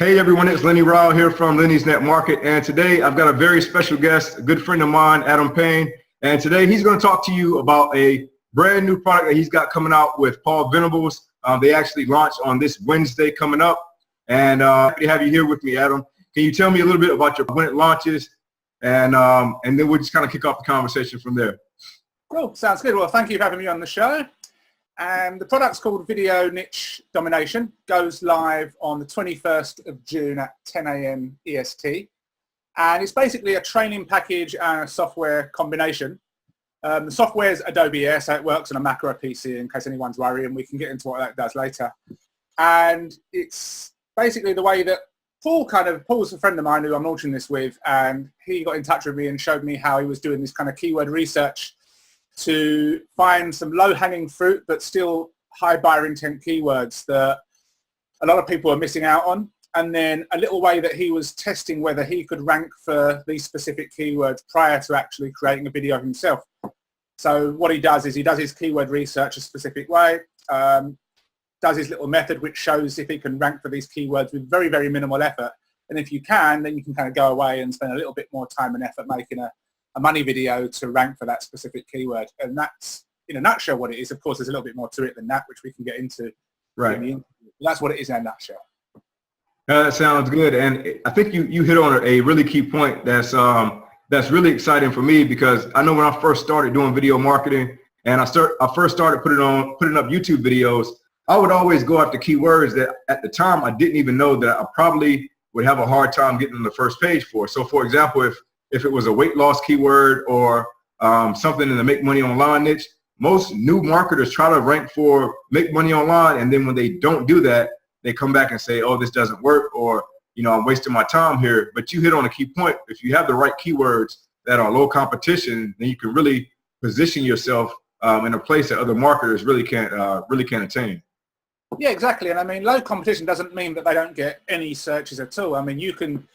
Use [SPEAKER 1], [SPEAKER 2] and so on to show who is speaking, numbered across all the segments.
[SPEAKER 1] Hey everyone, it's Lenny Rao here from Lenny's Net Market, and today I've got a very special guest, a good friend of mine, Adam Payne, and today he's going to talk to you about a brand new product that he's got coming out with Paul Venables. They actually launched on this Wednesday coming up, and happy to have you here with me, Adam. Can you tell me a little bit about when it launches, and then we'll just kind of kick off the conversation from there.
[SPEAKER 2] Cool, sounds good. Well, thank you for having me on the show. And the product's called Video Niche Domination, goes live on the 21st of June at 10 a.m. EST. And it's basically a training package and a software combination. The software is Adobe Air, so it works on a Mac or a PC in case anyone's worrying. We can get into what that does later. And it's basically the way that Paul's a friend of mine who I'm launching this with, and he got in touch with me and showed me how he was doing this kind of keyword research to find some low-hanging fruit but still high buyer intent keywords that a lot of people are missing out on, and then a little way that he was testing whether he could rank for these specific keywords prior to actually creating a video himself. So what he does is he does his keyword research a specific way, does his little method which shows if he can rank for these keywords with very, very minimal effort, and if you can, then you can kind of go away and spend a little bit more time and effort making a money video to rank for that specific keyword. And that's, in a nutshell, what it is. Of course, there's a little bit more to it than that, which we can get into.
[SPEAKER 1] Right.
[SPEAKER 2] That's what it is in a nutshell.
[SPEAKER 1] That sounds good. And I think you hit on a really key point that's really exciting for me, because I know when I first started doing video marketing and I first started putting up YouTube videos, I would always go after keywords that at the time I didn't even know that I probably would have a hard time getting on the first page for. So for example, if it was a weight loss keyword or something in the make money online niche, most new marketers try to rank for make money online, and then when they don't do that, they come back and say, oh, this doesn't work, or, you know, I'm wasting my time here. But you hit on a key point. If you have the right keywords that are low competition, then you can really position yourself in a place that other marketers really can't attain.
[SPEAKER 2] Yeah, exactly. And I mean, low competition doesn't mean that they don't get any searches at all. I mean, you can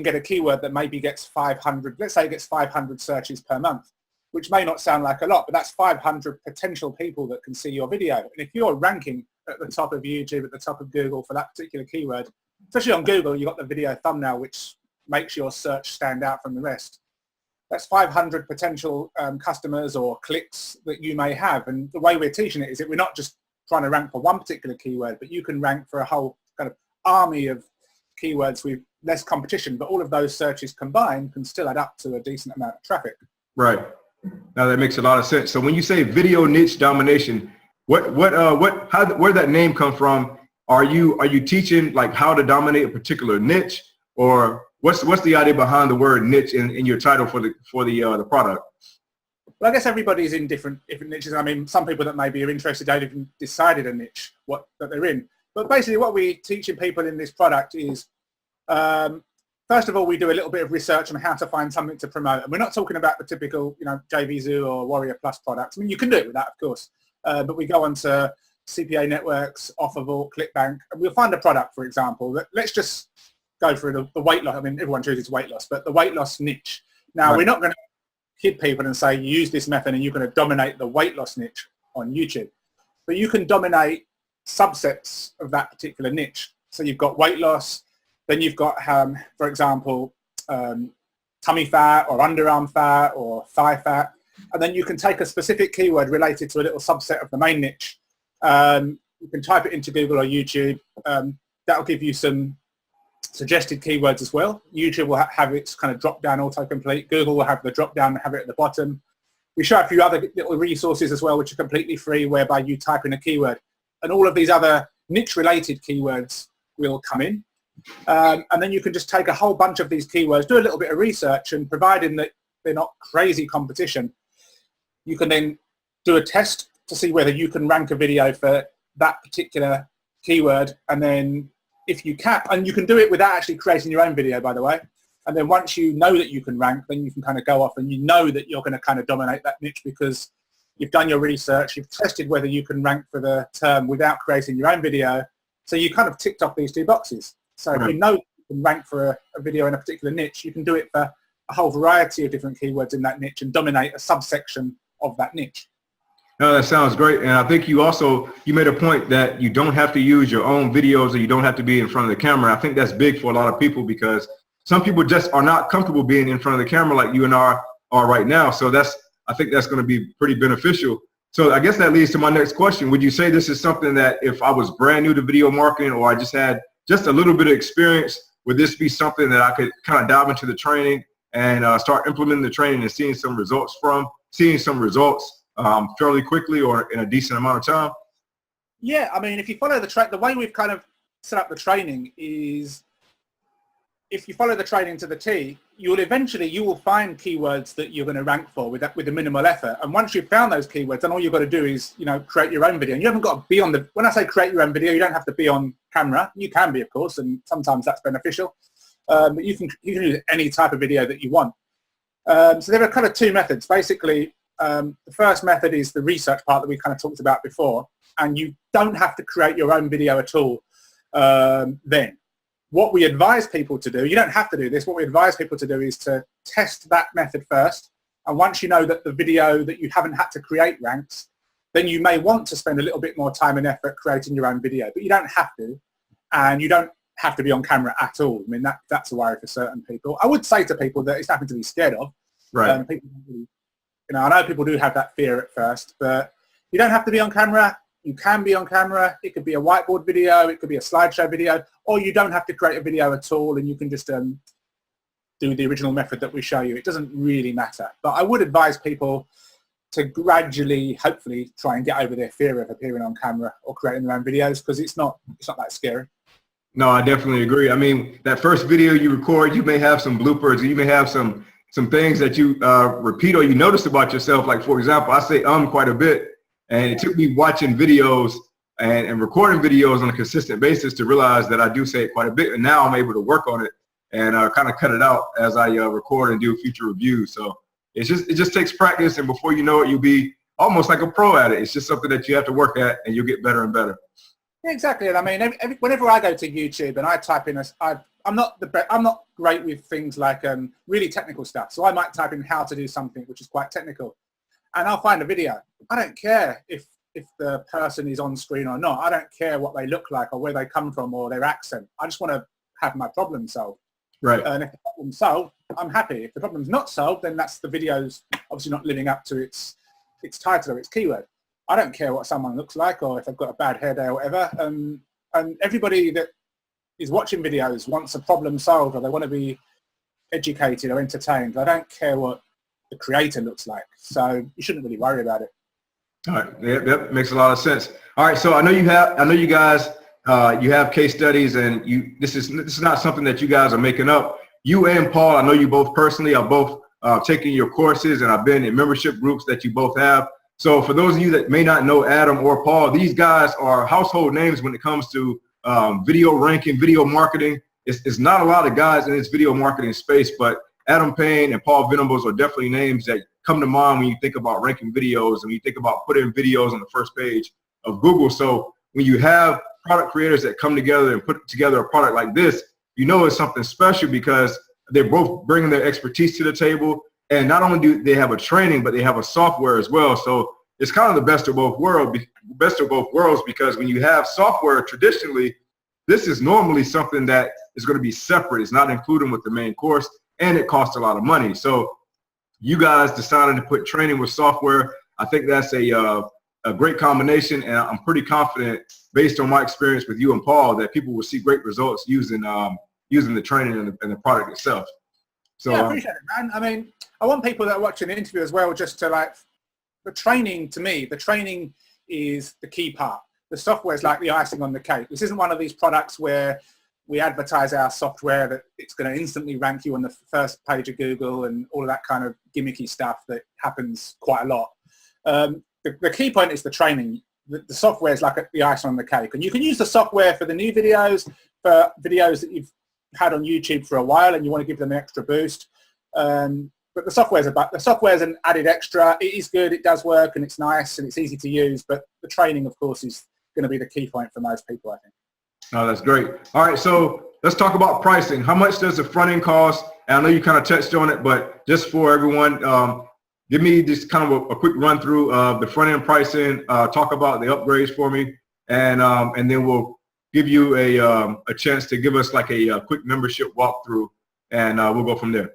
[SPEAKER 2] get a keyword that maybe gets 500, let's say it gets 500 searches per month, which may not sound like a lot, but that's 500 potential people that can see your video. And if you're ranking at the top of YouTube, at the top of Google for that particular keyword, especially on Google, you've got the video thumbnail, which makes your search stand out from the rest. That's 500 potential customers or clicks that you may have. And the way we're teaching it is that we're not just trying to rank for one particular keyword, but you can rank for a whole kind of army of keywords with less competition, but all of those searches combined can still add up to a decent amount of traffic.
[SPEAKER 1] Right. Now that makes a lot of sense. So when you say video niche domination, where did that name come from? Are you teaching like how to dominate a particular niche, or what's the idea behind the word niche in your title for the product?
[SPEAKER 2] Well, I guess everybody's in different niches. I mean, some people that maybe are interested don't even decided a niche that they're in. But basically what we're teaching people in this product is, first of all, we do a little bit of research on how to find something to promote. And we're not talking about the typical, you know, JVZoo or Warrior Plus products. I mean, you can do it with that, of course. But we go on to CPA networks, Offervault, ClickBank, and we'll find a product, for example. Let's just go through the weight loss. I mean, everyone chooses weight loss, but the weight loss niche. Now, We're not going to kid people and say, use this method and you're going to dominate the weight loss niche on YouTube. But you can dominate subsets of that particular niche. So you've got weight loss, then you've got, for example, tummy fat or underarm fat or thigh fat, and then you can take a specific keyword related to a little subset of the main niche. You can type it into Google or YouTube. That'll give you some suggested keywords as well. YouTube will have its kind of drop-down autocomplete. Google will have the drop-down and have it at the bottom. We show a few other little resources as well, which are completely free, whereby you type in a keyword, and all of these other niche-related keywords will come in. And then you can just take a whole bunch of these keywords, do a little bit of research, and providing that they're not crazy competition, you can then do a test to see whether you can rank a video for that particular keyword. And then if you can, and you can do it without actually creating your own video, by the way. And then once you know that you can rank, then you can kind of go off and you know that you're going to kind of dominate that niche because you've done your research, you've tested whether you can rank for the term without creating your own video. So you kind of ticked off these two boxes. So if you know you can rank for a video in a particular niche, you can do it for a whole variety of different keywords in that niche and dominate a subsection of that niche.
[SPEAKER 1] No, that sounds great. And I think you made a point that you don't have to use your own videos or you don't have to be in front of the camera. I think that's big for a lot of people because some people just are not comfortable being in front of the camera like you and I are right now. So I think that's going to be pretty beneficial. So I guess that leads to my next question. Would you say this is something that if I was brand new to video marketing or I just had just a little bit of experience, would this be something that I could kind of dive into the training and start implementing the training and seeing some results fairly quickly or in a decent amount of time?
[SPEAKER 2] Yeah, I mean, if you follow the way we've kind of set up the training is, if you follow the training to the T, you will find keywords that you're going to rank for with a minimal effort. And once you've found those keywords, then all you've got to do is, create your own video. And you haven't got to be when I say create your own video, you don't have to be on camera. You can be, of course, and sometimes that's beneficial. But you can use any type of video that you want. So there are kind of two methods. Basically, the first method is the research part that we kind of talked about before, and you don't have to create your own video at all then. What we advise people to do, you don't have to do this, what we advise people to do is to test that method first. And once you know that the video that you haven't had to create ranks, then you may want to spend a little bit more time and effort creating your own video, but you don't have to. And you don't have to be on camera at all. I mean, that's a worry for certain people. I would say to people that it's nothing to be scared of.
[SPEAKER 1] Right.
[SPEAKER 2] People, I know people do have that fear at first, but you don't have to be on camera. You can be on camera. It could be a whiteboard video. It could be a slideshow video, or you don't have to create a video at all, and you can just do the original method that we show you. It doesn't really matter. But I would advise people to gradually, hopefully, try and get over their fear of appearing on camera or creating their own videos, because it's not that scary.
[SPEAKER 1] No, I definitely agree. I mean, that first video you record, you may have some bloopers, you may have some things that you repeat or you notice about yourself. Like, for example, I say quite a bit. And it took me watching videos and recording videos on a consistent basis to realize that I do say it quite a bit. And now I'm able to work on it and kind of cut it out as I record and do future reviews. So it just takes practice. And before you know it, you'll be almost like a pro at it. It's just something that you have to work at and you'll get better and better.
[SPEAKER 2] Yeah, exactly. And I mean, whenever I go to YouTube and I type in, I'm not great with things like really technical stuff. So I might type in how to do something which is quite technical. And I'll find a video. I don't care if the person is on screen or not. I don't care what they look like or where they come from or their accent. I just want to have my problem solved.
[SPEAKER 1] Right.
[SPEAKER 2] And if the problem's solved, I'm happy. If the problem's not solved, then that's the video's obviously not living up to its title or its keyword. I don't care what someone looks like or if they've got a bad hair day or whatever. And everybody that is watching videos wants a problem solved or they want to be educated or entertained. I don't care what the creator looks like, so you shouldn't really worry about it.
[SPEAKER 1] All right, yeah, that makes a lot of sense. All right, so I know you guys you have case studies, and this is not something that you guys are making up. You and Paul, I know you both personally. I've both taken your courses, and I've been in membership groups that you both have. So for those of you that may not know Adam or Paul, these guys are household names when it comes to video ranking, video marketing. It's not a lot of guys in this video marketing space, but Adam Payne and Paul Venables are definitely names that come to mind when you think about ranking videos and when you think about putting videos on the first page of Google. So when you have product creators that come together and put together a product like this, you know it's something special because they're both bringing their expertise to the table. And not only do they have a training, but they have a software as well. So it's kind of the best of both worlds because when you have software traditionally, this is normally something that is going to be separate. It's not included with the main course. And it costs a lot of money. So you guys decided to put training with software. I think that's a great combination, and I'm pretty confident, based on my experience with you and Paul, that people will see great results using the training and the product itself. So
[SPEAKER 2] yeah, I appreciate it, man. I mean, I want people that are watching the interview as well just to the training, to me, the training is the key part. The software is like the icing on the cake. This isn't one of these products where we advertise our software that it's going to instantly rank you on the first page of Google and all of that kind of gimmicky stuff that happens quite a lot. The key point is the training. The software is like the icing on the cake. And you can use the software for the new videos, for videos that you've had on YouTube for a while and you want to give them an extra boost. But the software's an added extra. It is good, it does work, and it's nice, and it's easy to use. But the training, of course, is going to be the key point for most people, I think.
[SPEAKER 1] Oh, that's great. All right, so let's talk about pricing. How much does the front end cost? And I know you kind of touched on it, but just for everyone, give me just kind of a quick run through of the front end pricing, talk about the upgrades for me, and then we'll give you a chance to give us like a quick membership walkthrough, and we'll go from there.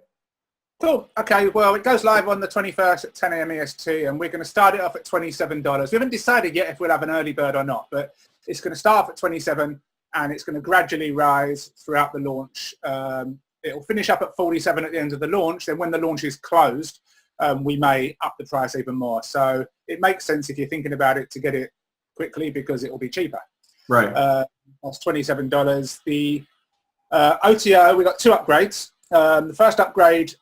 [SPEAKER 2] Cool. Okay. Well, it goes live on the 21st at 10 a.m. EST, and we're going to start it off at $27. We haven't decided yet if we'll have an early bird or not, but it's going to start off at 27, and it's going to gradually rise throughout the launch. It'll finish up at 47 at the end of the launch. Then when the launch is closed, we may up the price even more. So it makes sense if you're thinking about it to get it quickly because it will be cheaper.
[SPEAKER 1] Right.
[SPEAKER 2] That's $27. The OTO, we got 2 upgrades. The first upgrade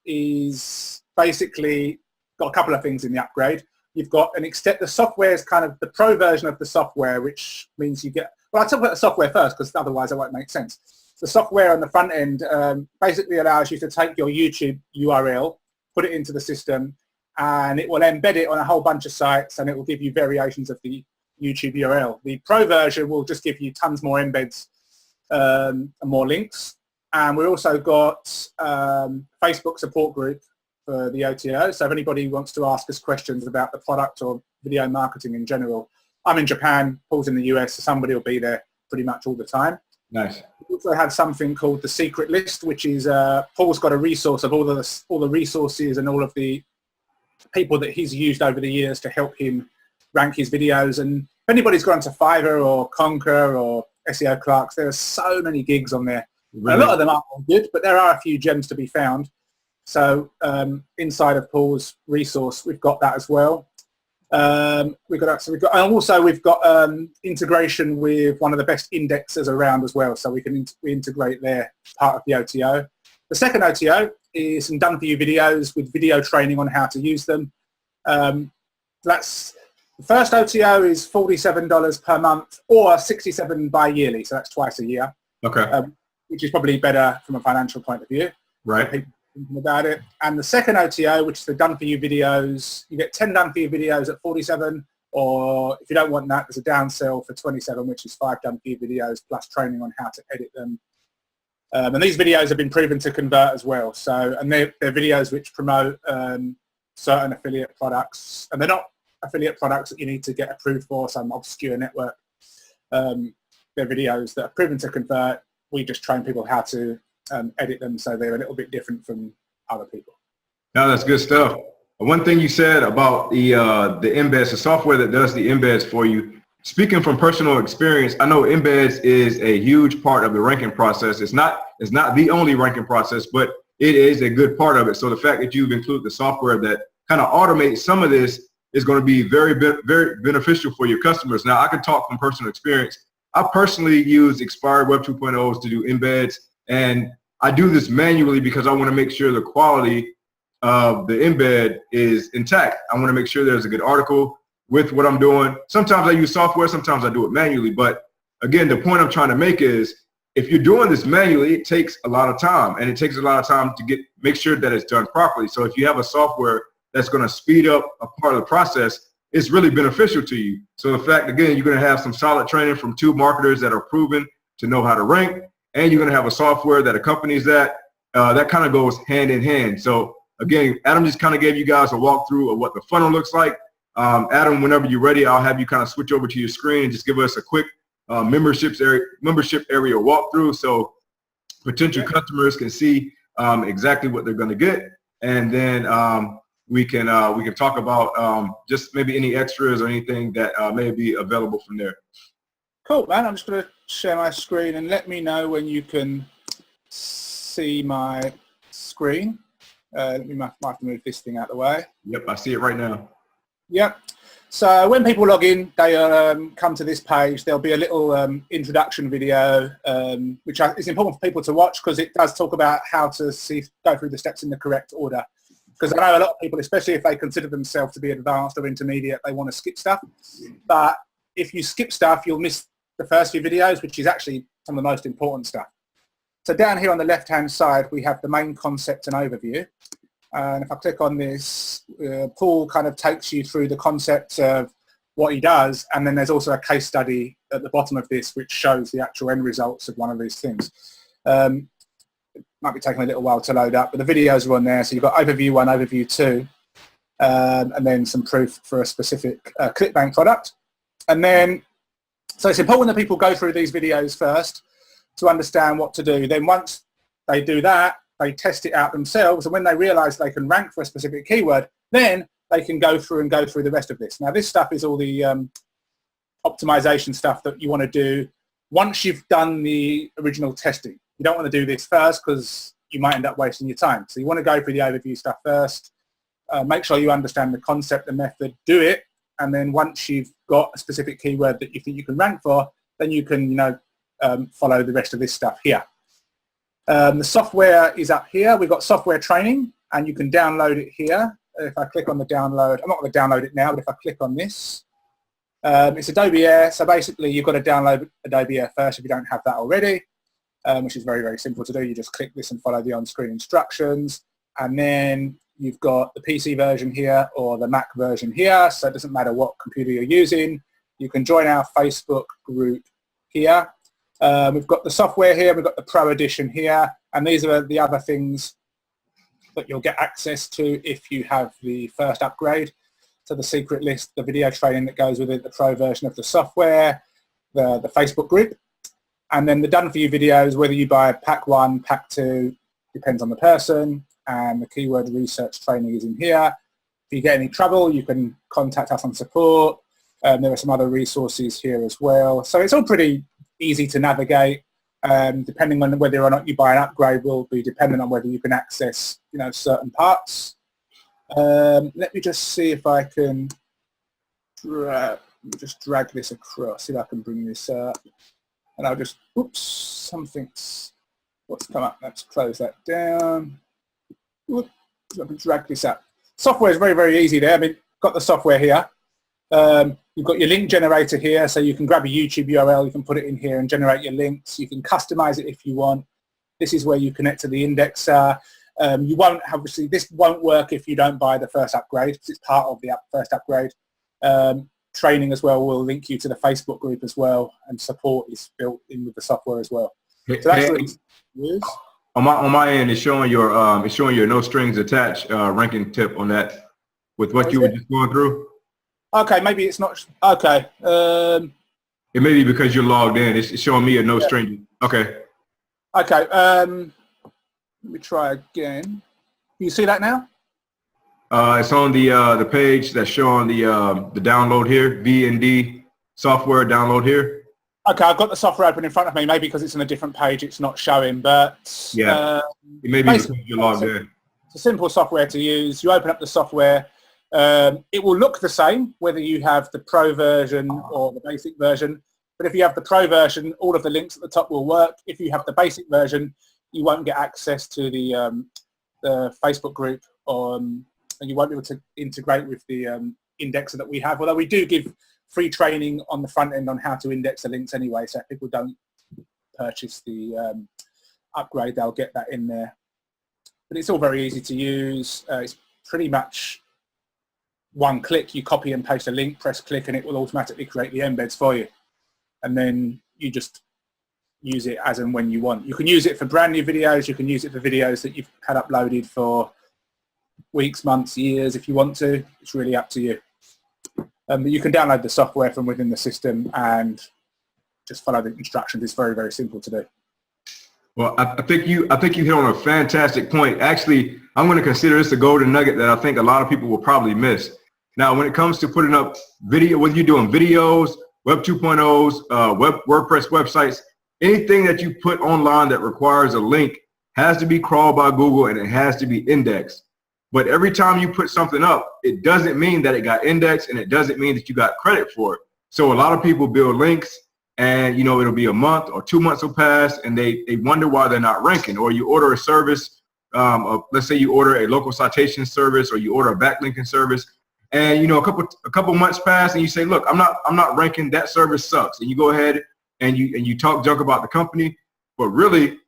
[SPEAKER 2] is basically got a couple of things in the upgrade. You've got the software is kind of the pro version of the software, which means you get, well, I'll talk about the software first because otherwise it won't make sense. The software on the front end basically allows you to take your YouTube URL, put it into the system, and it will embed it on a whole bunch of sites, and it will give you variations of the YouTube URL. The pro version will just give you tons more embeds and more links. And we've also got Facebook support group for the OTO. So if anybody wants to ask us questions about the product or video marketing in general, I'm in Japan, Paul's in the US, so somebody will be there pretty much all the time.
[SPEAKER 1] Nice.
[SPEAKER 2] We also have something called the secret list, which is Paul's got a resource of all the resources and all of the people that he's used over the years to help him rank his videos. And if anybody's gone to Fiverr or Conquer or SEO Clarks, there are so many gigs on there. Really? A lot of them aren't good, but there are a few gems to be found. So inside of Paul's resource, we've got that as well. We've got integration with one of the best indexers around as well, so we can integrate there part of the OTO. The second OTO is some done-for-you videos with video training on how to use them. That's the first OTO is $47 per month or $67 bi-yearly, so that's twice a year.
[SPEAKER 1] Okay.
[SPEAKER 2] Which is probably better from a financial point of view.
[SPEAKER 1] Right.
[SPEAKER 2] People thinking about it. And the second OTO, which is the done-for-you videos, you get 10 done-for-you videos at 47, or if you don't want that, there's a downsell for 27, which is 5 done-for-you videos plus training on how to edit them. And these videos have been proven to convert as well. So, and they're videos which promote certain affiliate products, and they're not affiliate products that you need to get approved for some obscure network. They're videos that are proven to convert. We just train people how to edit them so they're a little bit different from other people.
[SPEAKER 1] No, that's good stuff. One thing you said about the embeds, the software that does the embeds for you, speaking from personal experience, I know embeds is a huge part of the ranking process. It's not the only ranking process, but it is a good part of it. So the fact that you've included the software that kind of automates some of this is going to be very, very beneficial for your customers. Now, I can talk from personal experience. I personally use expired Web 2.0s to do embeds, and I do this manually because I want to make sure the quality of the embed is intact. I want to make sure there's a good article with what I'm doing. Sometimes I use software, sometimes I do it manually, but again, the point I'm trying to make is if you're doing this manually, it takes a lot of time, and it takes a lot of time to make sure that it's done properly. So if you have a software that's going to speed up a part of the process, it's really beneficial to you. So the fact, again, you're going to have some solid training from 2 marketers that are proven to know how to rank, and you're going to have a software that accompanies that. That kind of goes hand in hand. So again, Adam just kind of gave you guys a walkthrough of what the funnel looks like. Adam, whenever you're ready, I'll have you kind of switch over to your screen and just give us a quick membership area walkthrough so potential customers can see exactly what they're going to get, and then we can talk about just maybe any extras or anything that may be available from there.
[SPEAKER 2] Cool, man. I'm just going to share my screen and let me know when you can see my screen. Let me have to move this thing out of the way.
[SPEAKER 1] Yep, I see it right now.
[SPEAKER 2] Yep. So when people log in, they come to this page. There'll be a little introduction video, which is important for people to watch because it does talk about how to go through the steps in the correct order. Because I know a lot of people, especially if they consider themselves to be advanced or intermediate, they want to skip stuff. But if you skip stuff, you'll miss the first few videos, which is actually some of the most important stuff. So down here on the left-hand side, we have the main concept and overview. And if I click on this, Paul kind of takes you through the concept of what he does. And then there's also a case study at the bottom of this, which shows the actual end results of one of these things. Main might be taking a little while to load up, but the videos are on there. So you've got overview 1, overview 2, and then some proof for a specific ClickBank product. And then, so it's important that people go through these videos first to understand what to do. Then once they do that, they test it out themselves, and when they realize they can rank for a specific keyword, then they can go through the rest of this. Now this stuff is all the optimization stuff that you want to do once you've done the original testing. You don't want to do this first because you might end up wasting your time. So you want to go through the overview stuff first, make sure you understand the concept, the method, do it, and then once you've got a specific keyword that you think you can rank for, then you can, follow the rest of this stuff here. The software is up here. We've got software training, and you can download it here. If I click on the download, I'm not going to download it now, but if I click on this, it's Adobe Air. So basically, you've got to download Adobe Air first if you don't have that already, which is very, very simple to do. You just click this and follow the on-screen instructions, and then you've got the PC version here or the Mac version here. So it doesn't matter what computer you're using. You can join our Facebook group here. We've got the software here, we've got the Pro Edition here, and these are the other things that you'll get access to if you have the first upgrade. So the secret list, the video training that goes with it, the Pro version of the software, the Facebook group, and then the done for you videos, whether you buy pack 1, pack 2, depends on the person, and the keyword research training is in here. If you get any trouble, you can contact us on support. There are some other resources here as well. So it's all pretty easy to navigate. Depending on whether or not you buy an upgrade will be dependent on whether you can access, certain parts. Let me just see if I can just drag this across, see if I can bring this up. And I'll just, what's come up? Let's close that down. Oops, I can drag this up. Software is very, very easy there. Got the software here. You've got your link generator here, so you can grab a YouTube URL, you can put it in here and generate your links. You can customize it if you want. This is where you connect to the indexer. Obviously, this won't work if you don't buy the first upgrade, because it's part of the first upgrade. Training as well will link you to the Facebook group as well, and support is built in with the software as well. So that's what it is.
[SPEAKER 1] On my end, it's showing your no strings attached ranking tip on that with what you were just going through.
[SPEAKER 2] Okay, maybe it's not. Okay.
[SPEAKER 1] It may be because you're logged in. It's showing me a no string. Okay.
[SPEAKER 2] Okay. Let me try again. Can you see that now?
[SPEAKER 1] It's on the page that's showing the download here. V&D software download here.
[SPEAKER 2] Okay, I've got the software open in front of me. Maybe because it's on a different page, it's not showing. But
[SPEAKER 1] yeah, it may be because you're logged in.
[SPEAKER 2] It's a simple software to use. You open up the software. It will look the same whether you have the Pro version or the basic version, but if you have the Pro version, all of the links at the top will work. If you have the basic version, you won't get access to the Facebook group, and you won't be able to integrate with the indexer that we have, although we do give free training on the front end on how to index the links anyway, so if people don't purchase the upgrade, they'll get that in there. But it's all very easy to use. It's pretty much one click. You copy and paste a link, press click, and it will automatically create the embeds for you. And then you just use it as and when you want. You can use it for brand new videos. You can use it for videos that you've had uploaded for weeks, months, years if you want to. It's really up to you. But you can download the software from within the system and just follow the instructions. It's very, very simple to do.
[SPEAKER 1] Well, I think you hit on a fantastic point. Actually, I'm going to consider this a golden nugget that I think a lot of people will probably miss. Now, when it comes to putting up video, whether you're doing videos, Web 2.0s, WordPress websites, anything that you put online that requires a link has to be crawled by Google and it has to be indexed. But every time you put something up, it doesn't mean that it got indexed and it doesn't mean that you got credit for it. So a lot of people build links and, it'll be a month or 2 months will pass and they wonder why they're not ranking. Or you order a service, let's say you order a local citation service or you order a backlinking service, and a couple months pass and you say, look, I'm not ranking, that service sucks. And you go ahead and you talk junk about the company, but really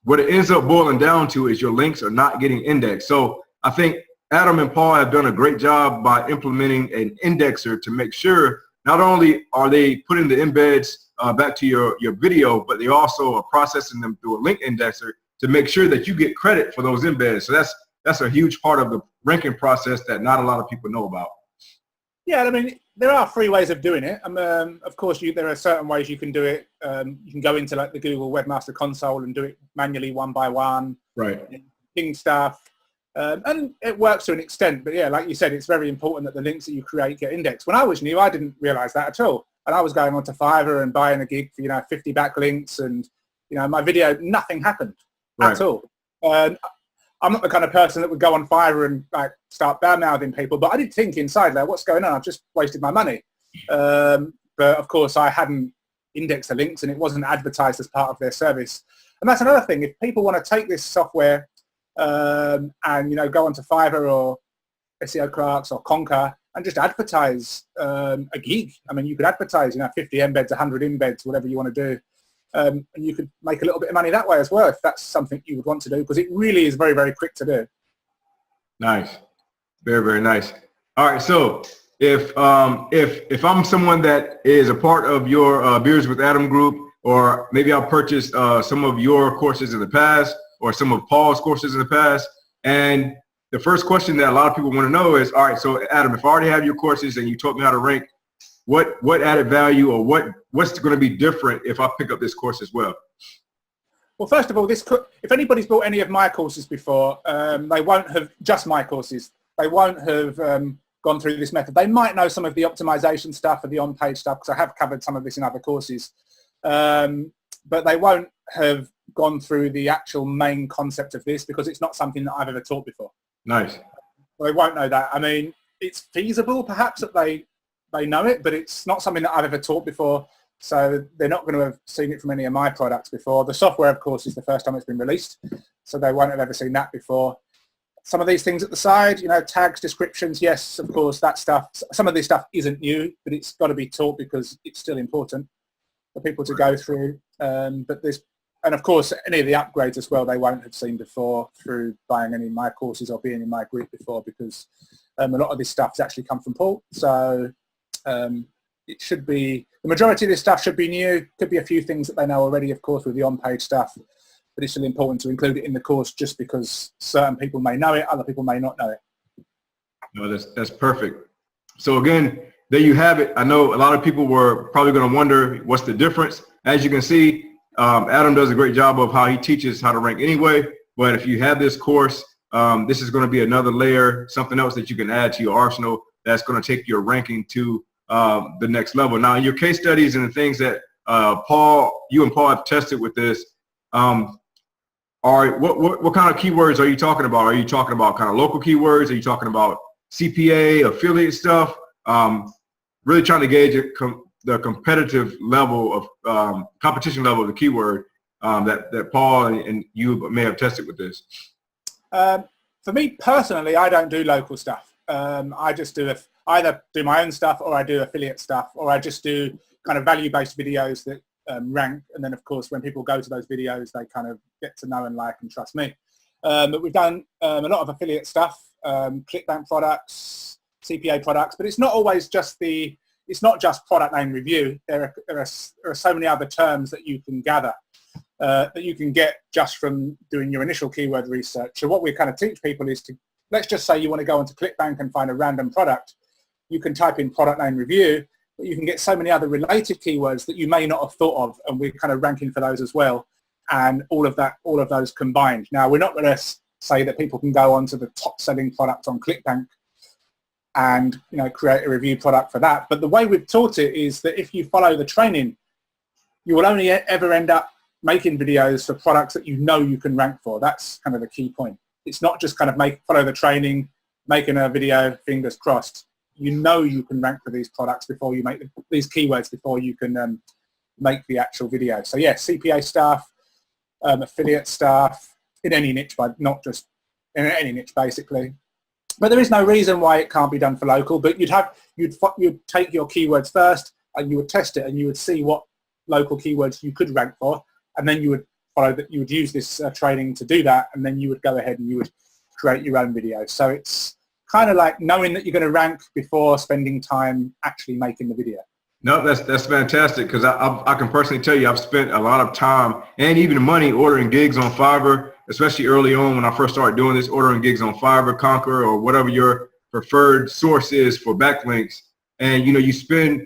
[SPEAKER 1] what it ends up boiling down to is your links are not getting indexed. So I think Adam and Paul have done a great job by implementing an indexer to make sure not only are they putting the embeds back to your video, but they also are processing them through a link indexer to make sure that you get credit for those embeds. So that's a huge part of the ranking process that not a lot of people know about.
[SPEAKER 2] Yeah, I mean, there are free ways of doing it. Of course, there are certain ways you can do it. You can go into like the Google Webmaster Console and do it manually one by one.
[SPEAKER 1] Right.
[SPEAKER 2] Ping stuff. And it works to an extent. But yeah, like you said, it's very important that the links that you create get indexed. When I was new, I didn't realize that at all. And I was going onto Fiverr and buying a gig for, 50 backlinks and, my video, nothing happened at all. I'm not the kind of person that would go on Fiverr and like start bad-mouthing people, but I did think inside there, what's going on? I've just wasted my money. But of course, I hadn't indexed the links and it wasn't advertised as part of their service. And that's another thing. If people want to take this software and go onto Fiverr or SEO Clerks or Conquer and just advertise a gig. I mean, you could advertise 50 embeds, 100 embeds, whatever you want to do. And you could make a little bit of money that way as well if that's something you would want to do, because it really is very, very quick to do.
[SPEAKER 1] Nice. Very, very nice. All right. So if I'm someone that is a part of your Beers with Adam group, or maybe I'll purchase some of your courses in the past or some of Paul's courses in the past, and the first question that a lot of people want to know is, all right, so Adam, if I already have your courses and you taught me how to rank, what added value or what's going to be different if I pick up this course as well?
[SPEAKER 2] Well, first of all, if anybody's bought any of my courses before, they won't have just my courses. They won't have gone through this method. They might know some of the optimization stuff or the on-page stuff, because I have covered some of this in other courses, but they won't have gone through the actual main concept of this, because it's not something that I've ever taught before.
[SPEAKER 1] Nice.
[SPEAKER 2] Well, they won't know that. I mean, it's feasible perhaps that they know it, but it's not something that I've ever taught before. So they're not going to have seen it from any of my products before. The software, of course, is the first time it's been released. So they won't have ever seen that before. Some of these things at the side, tags, descriptions, yes, of course, that stuff. Some of this stuff isn't new, but it's got to be taught because it's still important for people to go through. And of course, any of the upgrades as well, they won't have seen before through buying any of my courses or being in my group before, because a lot of this stuff has actually come from Paul. So it should be, the majority of this stuff should be new. Could be a few things that they know already, of course, with the on-page stuff, but it's still important to include it in the course just because certain people may know it, other people may not know it.
[SPEAKER 1] No, that's perfect. So again, there you have it. I know a lot of people were probably going to wonder what's the difference. As you can see, Adam does a great job of how he teaches how to rank anyway, but if you have this course, this is going to be another layer, something else that you can add to your arsenal that's going to take your ranking to the next level. Now, your case studies and the things that you and Paul have tested with this, what kind of keywords are you talking about? Are you talking about kind of local keywords? Are you talking about CPA, affiliate stuff? Really trying to gauge the competitive level of competition level of the keyword that Paul and you may have tested with this.
[SPEAKER 2] For me personally, I don't do local stuff. I just either do my own stuff, or I do affiliate stuff, or I just do kind of value-based videos that rank. And then of course, when people go to those videos, they kind of get to know and like and trust me. But we've done a lot of affiliate stuff, ClickBank products, CPA products, but it's not always just it's not just product name review. There are so many other terms that you can gather, that you can get just from doing your initial keyword research. So what we kind of teach people is to, let's just say you want to go into ClickBank and find a random product. You can type in product name review, but you can get so many other related keywords that you may not have thought of, and we're kind of ranking for those as well. And all of those combined. Now, we're not going to say that people can go onto the top selling product on ClickBank and create a review product for that. But the way we've taught it is that if you follow the training, you will only ever end up making videos for products that you can rank for. That's kind of the key point. It's not just kind of follow the training, making a video, fingers crossed. You can rank for these products before you make these keywords before you can make the actual video. So yeah, CPA stuff, affiliate stuff in any niche, but not just in any niche basically. But there is no reason why it can't be done for local. But you'd take your keywords first, and you would test it, and you would see what local keywords you could rank for, and then you would follow that. You would use this training to do that, and then you would go ahead and you would create your own video. So it's kind of like knowing that you're going to rank before spending time actually making the video.
[SPEAKER 1] No, that's fantastic, because I can personally tell you I've spent a lot of time and even money ordering gigs on Fiverr, especially early on when I first started doing this, ordering gigs on Fiverr, Conquer, or whatever your preferred source is for backlinks. And you spend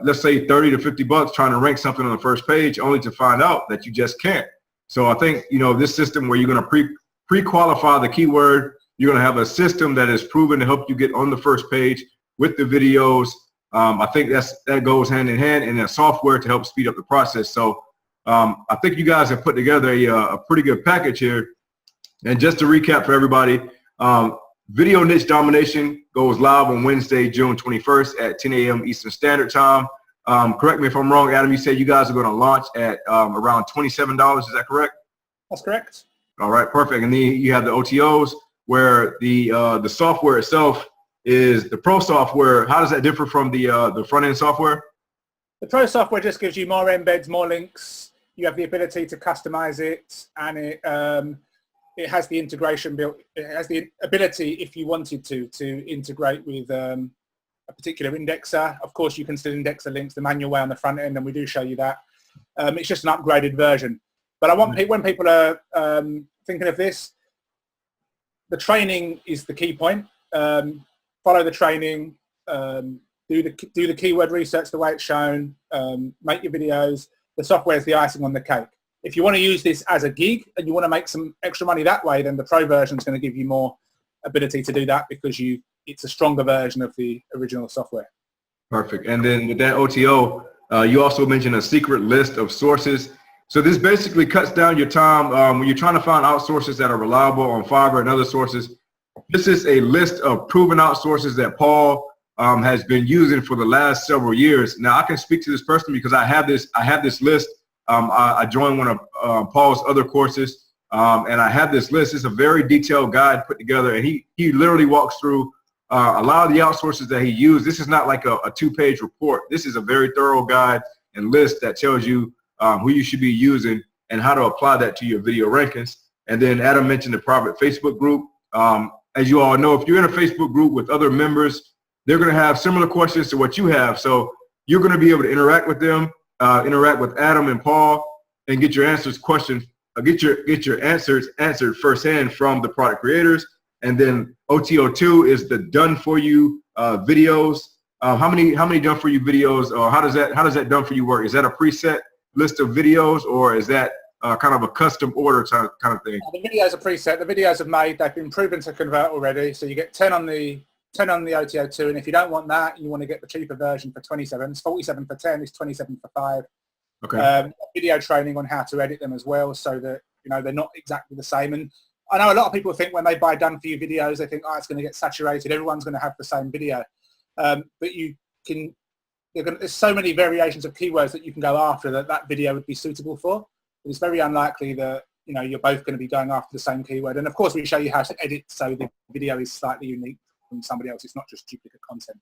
[SPEAKER 1] let's say 30 to 50 bucks trying to rank something on the first page, only to find out that you just can't. So I think this system where you're going to pre-qualify the keyword, you're going to have a system that is proven to help you get on the first page with the videos. I think that goes hand in hand, and then software to help speed up the process. So I think you guys have put together a pretty good package here. And just to recap for everybody, Video Niche Domination goes live on Wednesday, June 21st at 10 a.m. Eastern Standard Time. Correct me if I'm wrong, Adam, you said you guys are going to launch at around $27. Is that correct?
[SPEAKER 2] That's correct. All
[SPEAKER 1] right, perfect. And then you have the OTOs, where the software itself is the pro software. How does that differ from the front end software?
[SPEAKER 2] The pro software just gives you more embeds, more links. You have the ability to customize it, and it has the integration built. It has the ability, if you wanted to integrate with a particular indexer. Of course, you can still index the links the manual way on the front end, and we do show you that. It's just an upgraded version. But I want when people are thinking of this, the training is the key point. Follow the training, do the keyword research the way it's shown, make your videos. The software is the icing on the cake. If you want to use this as a gig and you want to make some extra money that way, then the pro version is going to give you more ability to do that, because it's a stronger version of the original software. Perfect.
[SPEAKER 1] And then with that OTO, you also mentioned a secret list of sources. So this basically cuts down your time when you're trying to find out sources that are reliable on Fiverr and other sources. This is a list of proven out sources that Paul has been using for the last several years. Now I can speak to this personally because I have this list. I joined one of Paul's other courses, and I have this list. It's a very detailed guide put together, and he literally walks through a lot of the outsources that he used. This is not like a two-page report. This is a very thorough guide and list that tells you who you should be using and how to apply that to your video rankings. And then Adam mentioned the private Facebook group. As you all know, if you're in a Facebook group with other members, they're going to have similar questions to what you have. So you're going to be able to interact with them, interact with Adam and Paul, and get your answers get your answers answered firsthand from the product creators. And then OTO2 is the done for you videos. How many done for you videos, or how does that done for you work? Is that a preset list of videos, or is that kind of a custom order kind of thing?
[SPEAKER 2] The videos are preset. The videos are made. They've been proven to convert already. So you get 10 on the OTO2, and if you don't want that, you want to get the cheaper version for 27. It's 47 for 10. It's 27 for 5.
[SPEAKER 1] Okay.
[SPEAKER 2] Video training on how to edit them as well, so that they're not exactly the same. And I know a lot of people think when they buy done for you videos, they think, oh, it's going to get saturated. Everyone's going to have the same video, but there's so many variations of keywords that you can go after that video would be suitable for. But it's very unlikely that you're both going to be going after the same keyword. And of course, we show you how to edit so the video is slightly unique from somebody else. It's not just duplicate content.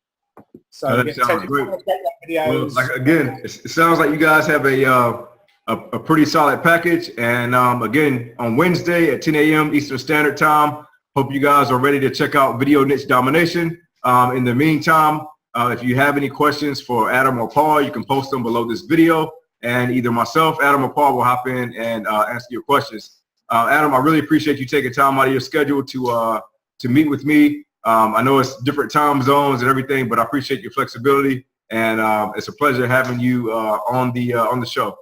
[SPEAKER 2] So
[SPEAKER 1] that sounds great. Well, again, it sounds like you guys have a pretty solid package. And again, on Wednesday at 10 a.m. Eastern Standard Time, hope you guys are ready to check out Video Niche Domination. In the meantime, if you have any questions for Adam or Paul, you can post them below this video, and either myself, Adam, or Paul will hop in and answer your questions. Adam, I really appreciate you taking time out of your schedule to meet with me. I know it's different time zones and everything, but I appreciate your flexibility, and it's a pleasure having you on the show.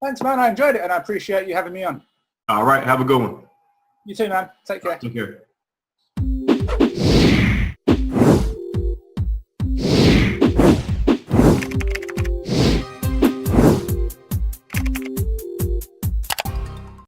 [SPEAKER 2] Thanks, man. I enjoyed it, and I appreciate you having me on.
[SPEAKER 1] All right. Have a good one.
[SPEAKER 2] You too, man. Take care.
[SPEAKER 1] Take care.